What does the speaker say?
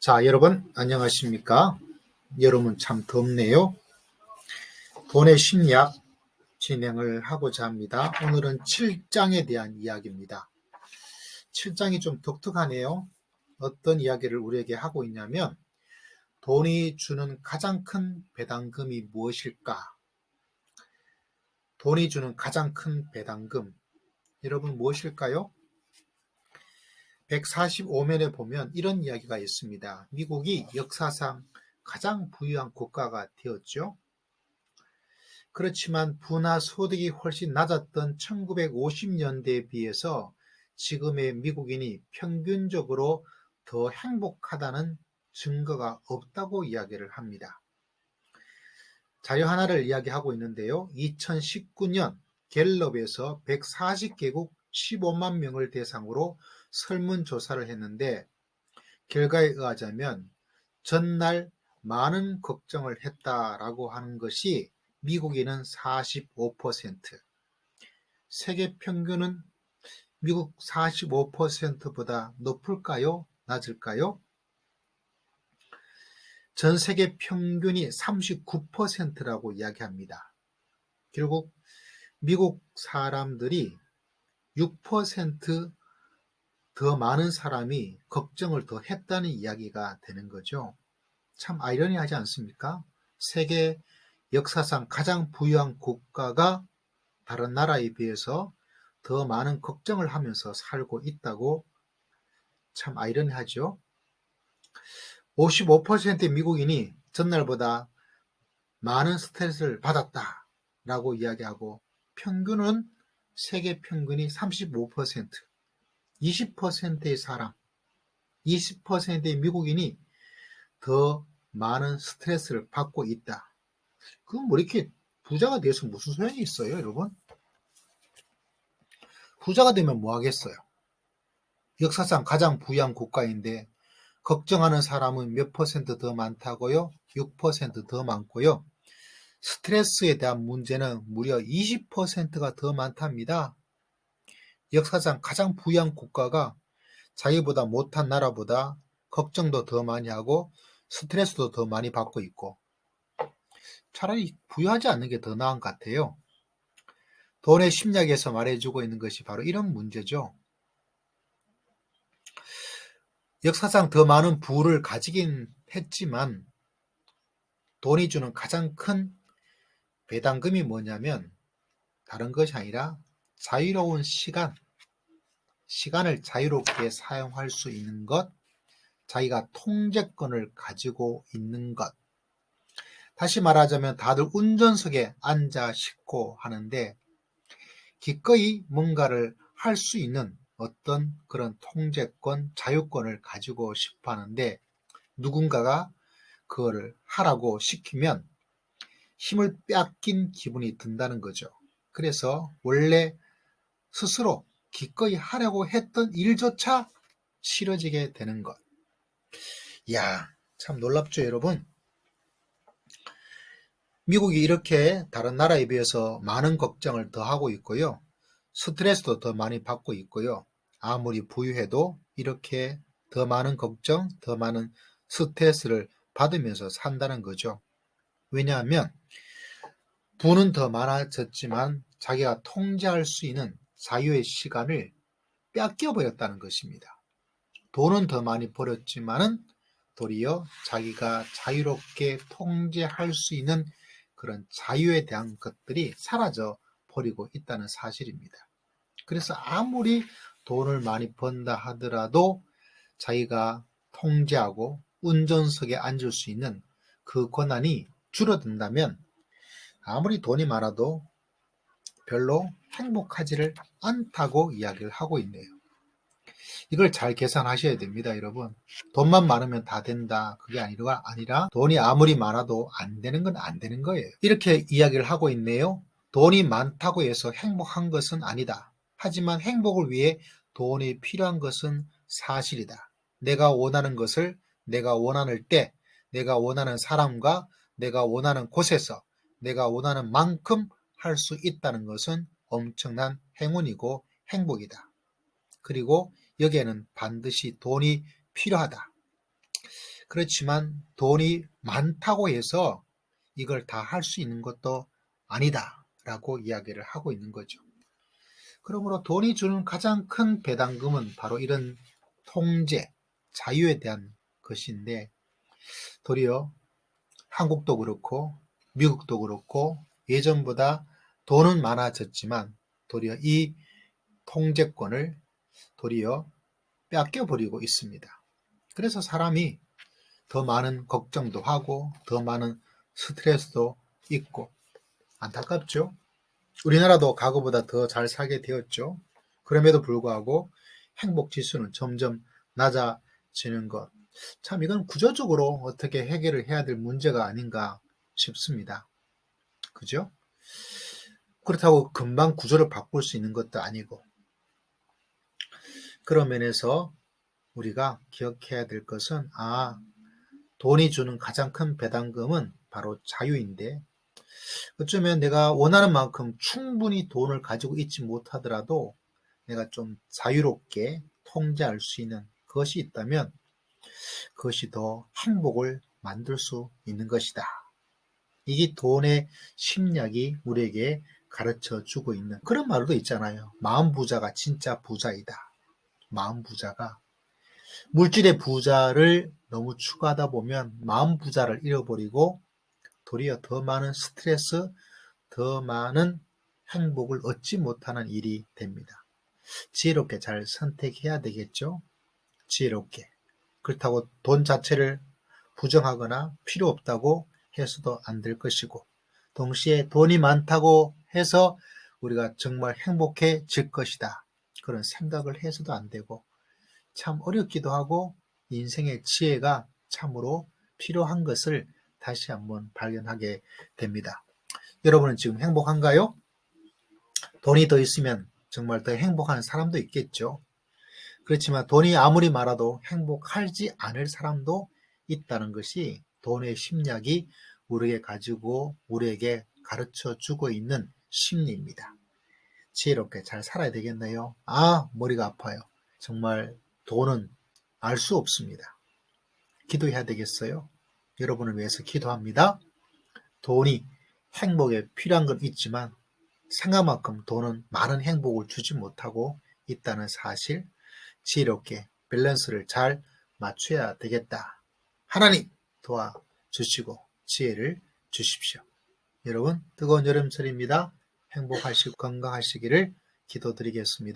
자, 여러분 안녕하십니까? 여름은 참 덥네요. 돈의 심리학 진행을 하고자 합니다. 오늘은 7장에 대한 이야기입니다. 7장이 좀 독특하네요. 어떤 이야기를 우리에게 하고 있냐면 돈이 주는 가장 큰 배당금이 무엇일까? 돈이 주는 가장 큰 배당금, 여러분 무엇일까요? 145면에 보면 이런 이야기가 있습니다. 미국이 역사상 가장 부유한 국가가 되었죠. 그렇지만 부나 소득이 훨씬 낮았던 1950년대에 비해서 지금의 미국인이 평균적으로 더 행복하다는 증거가 없다고 이야기를 합니다. 자료 하나를 이야기하고 있는데요. 2019년 갤럽에서 140개국 15만 명을 대상으로 설문조사를 했는데 결과에 의하자면 전날 많은 걱정을 했다라고 하는 것이 미국인은 45%, 세계 평균은 미국 45%보다 높을까요? 낮을까요? 전 세계 평균이 39%라고 이야기합니다. 결국 미국 사람들이 6% 더 많은 사람이 걱정을 더 했다는 이야기가 되는 거죠. 참 아이러니하지 않습니까? 세계 역사상 가장 부유한 국가가 다른 나라에 비해서 더 많은 걱정을 하면서 살고 있다고, 참 아이러니하죠. 55%의 미국인이 전날보다 많은 스트레스를 받았다라고 이야기하고 평균은 세계 평균이 35%, 20%의 사람, 20%의 미국인이 더 많은 스트레스를 받고 있다. 그럼 뭐 이렇게 부자가 돼서 무슨 소용이 있어요, 여러분? 부자가 되면 뭐 하겠어요? 역사상 가장 부유한 국가인데 걱정하는 사람은 몇 퍼센트 더 많다고요? 6%더 많고요. 스트레스에 대한 문제는 무려 20%가 더 많답니다. 역사상 가장 부유한 국가가 자기보다 못한 나라보다 걱정도 더 많이 하고 스트레스도 더 많이 받고 있고, 차라리 부유하지 않는 게 더 나은 것 같아요. 돈의 심리학에서 말해주고 있는 것이 바로 이런 문제죠. 역사상 더 많은 부를 가지긴 했지만 돈이 주는 가장 큰 배당금이 뭐냐면 다른 것이 아니라 자유로운 시간을 자유롭게 사용할 수 있는 것, 자기가 통제권을 가지고 있는 것. 다시 말하자면 다들 운전석에 앉아 싣고 하는데 기꺼이 뭔가를 할 수 있는 어떤 그런 통제권, 자유권을 가지고 싶어 하는데 누군가가 그거를 하라고 시키면 힘을 빼앗긴 기분이 든다는 거죠. 그래서 원래 스스로 기꺼이 하려고 했던 일조차 싫어지게 되는 것. 이야, 참 놀랍죠, 여러분? 미국이 이렇게 다른 나라에 비해서 많은 걱정을 더 하고 있고요. 스트레스도 더 많이 받고 있고요. 아무리 부유해도 이렇게 더 많은 걱정, 더 많은 스트레스를 받으면서 산다는 거죠. 왜냐하면 부는 더 많아졌지만 자기가 통제할 수 있는 자유의 시간을 뺏겨 버렸다는 것입니다. 돈은 더 많이 벌었지만은 도리어 자기가 자유롭게 통제할 수 있는 그런 자유에 대한 것들이 사라져 버리고 있다는 사실입니다. 그래서 아무리 돈을 많이 번다 하더라도 자기가 통제하고 운전석에 앉을 수 있는 그 권한이 줄어든다면 아무리 돈이 많아도 별로 행복하지를 않다고 이야기를 하고 있네요. 이걸 잘 계산하셔야 됩니다, 여러분. 돈만 많으면 다 된다. 그게 아니라 돈이 아무리 많아도 안 되는 건 안 되는 거예요. 이렇게 이야기를 하고 있네요. 돈이 많다고 해서 행복한 것은 아니다. 하지만 행복을 위해 돈이 필요한 것은 사실이다. 내가 원하는 것을 내가 원하는 때, 내가 원하는 사람과 내가 원하는 곳에서 내가 원하는 만큼 할 수 있다는 것은 엄청난 행운이고 행복이다. 그리고 여기에는 반드시 돈이 필요하다. 그렇지만 돈이 많다고 해서 이걸 다 할 수 있는 것도 아니다 라고 이야기를 하고 있는 거죠. 그러므로 돈이 주는 가장 큰 배당금은 바로 이런 통제, 자유에 대한 것인데, 도리어 한국도 그렇고 미국도 그렇고 예전보다 돈은 많아졌지만 도리어 이 통제권을 도리어 뺏겨버리고 있습니다. 그래서 사람이 더 많은 걱정도 하고 더 많은 스트레스도 있고 안타깝죠. 우리나라도 과거보다 더 잘 살게 되었죠. 그럼에도 불구하고 행복 지수는 점점 낮아지는 것. 참 이건 구조적으로 어떻게 해결을 해야 될 문제가 아닌가 싶습니다. 그죠? 그렇다고 금방 구조를 바꿀 수 있는 것도 아니고. 그런 면에서 우리가 기억해야 될 것은 돈이 주는 가장 큰 배당금은 바로 자유인데 어쩌면 내가 원하는 만큼 충분히 돈을 가지고 있지 못하더라도 내가 좀 자유롭게 통제할 수 있는 것이 있다면 그것이 더 행복을 만들 수 있는 것이다. 이게 돈의 심리학이 우리에게 가르쳐 주고 있는 그런 말도 있잖아요. 마음 부자가 진짜 부자이다. 마음 부자가 물질의 부자를 너무 추구하다 보면 마음 부자를 잃어버리고 도리어 더 많은 스트레스, 더 많은 행복을 얻지 못하는 일이 됩니다. 지혜롭게 잘 선택해야 되겠죠? 지혜롭게. 그렇다고 돈 자체를 부정하거나 필요 없다고 해서도 안 될 것이고, 동시에 돈이 많다고 해서 우리가 정말 행복해질 것이다. 그런 생각을 해서도 안 되고, 참 어렵기도 하고, 인생의 지혜가 참으로 필요한 것을 다시 한번 발견하게 됩니다. 여러분은 지금 행복한가요? 돈이 더 있으면 정말 더 행복한 사람도 있겠죠. 그렇지만 돈이 아무리 많아도 행복하지 않을 사람도 있다는 것이 돈의 심리학이 우리에게 가르쳐 주고 있는 심리입니다. 지혜롭게 잘 살아야 되겠네요. 머리가 아파요. 정말 돈은 알 수 없습니다. 기도해야 되겠어요? 여러분을 위해서 기도합니다. 돈이 행복에 필요한 건 있지만 생각만큼 돈은 많은 행복을 주지 못하고 있다는 사실, 지혜롭게 밸런스를 잘 맞춰야 되겠다. 하나님 도와주시고 지혜를 주십시오. 여러분 뜨거운 여름철입니다. 행복하시고 건강하시기를 기도드리겠습니다.